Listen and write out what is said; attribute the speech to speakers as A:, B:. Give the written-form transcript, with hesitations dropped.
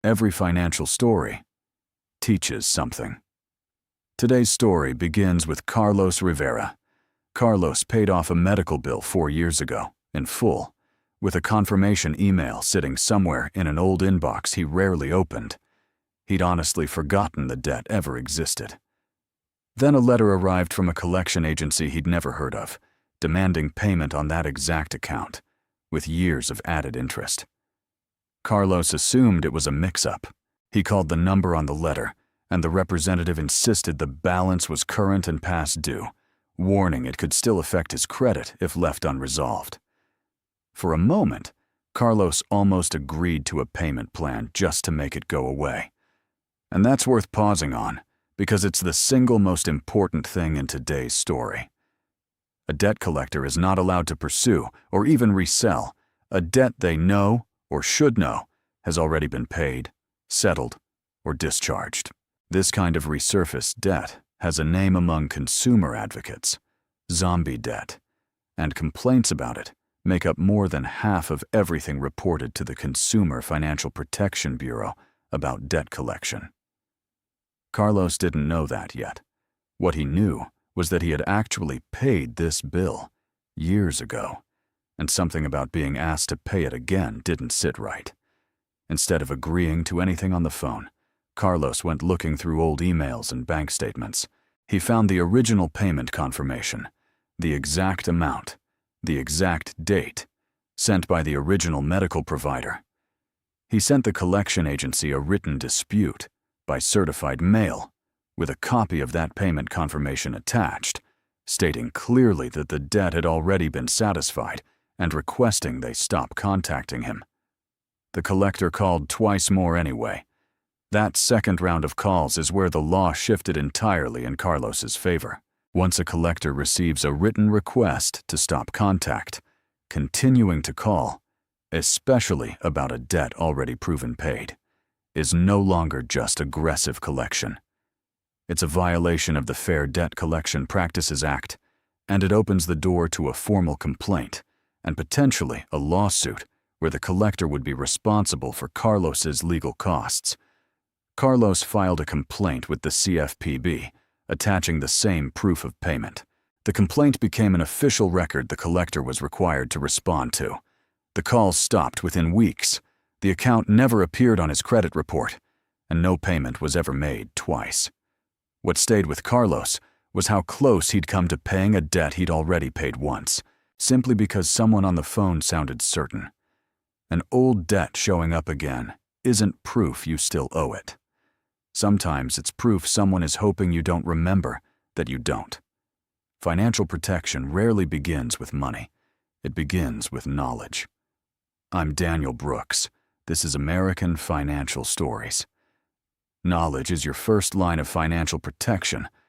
A: Every financial story teaches something. Today's story begins with Carlos Rivera. Carlos paid off a medical bill 4 years ago, in full, with a confirmation email sitting somewhere in an old inbox he rarely opened. He'd honestly forgotten the debt ever existed. Then a letter arrived from a collection agency he'd never heard of, demanding payment on that exact account, with years of added interest. Carlos assumed it was a mix-up. He called the number on the letter, and the representative insisted the balance was current and past due, warning it could still affect his credit if left unresolved. For a moment, Carlos almost agreed to a payment plan just to make it go away. And that's worth pausing on, because it's the single most important thing in today's story. A debt collector is not allowed to pursue or even resell a debt they know or should know has already been paid, settled, or discharged. This kind of resurfaced debt has a name among consumer advocates: zombie debt, and complaints about it make up more than half of everything reported to the Consumer Financial Protection Bureau about debt collection. Carlos didn't know that yet. What he knew was that he had actually paid this bill years ago, and something about being asked to pay it again didn't sit right. Instead of agreeing to anything on the phone, Carlos went looking through old emails and bank statements. He found the original payment confirmation, the exact amount, the exact date, sent by the original medical provider. He sent the collection agency a written dispute by certified mail, with a copy of that payment confirmation attached, stating clearly that the debt had already been satisfied and requesting they stop contacting him. The collector called twice more anyway. That second round of calls is where the law shifted entirely in Carlos's favor. Once a collector receives a written request to stop contact, continuing to call, especially about a debt already proven paid, is no longer just aggressive collection. It's a violation of the Fair Debt Collection Practices Act, and it opens the door to a formal complaint and potentially a lawsuit where the collector would be responsible for Carlos's legal costs. Carlos filed a complaint with the CFPB, attaching the same proof of payment. The complaint became an official record the collector was required to respond to. The calls stopped within weeks. The account never appeared on his credit report, and no payment was ever made twice. What stayed with Carlos was how close he'd come to paying a debt he'd already paid once, simply because someone on the phone sounded certain. An old debt showing up again isn't proof you still owe it. Sometimes it's proof someone is hoping you don't remember that you don't. Financial protection rarely begins with money. It begins with knowledge. I'm Daniel Brooks. This is American Financial Stories. Knowledge is your first line of financial protection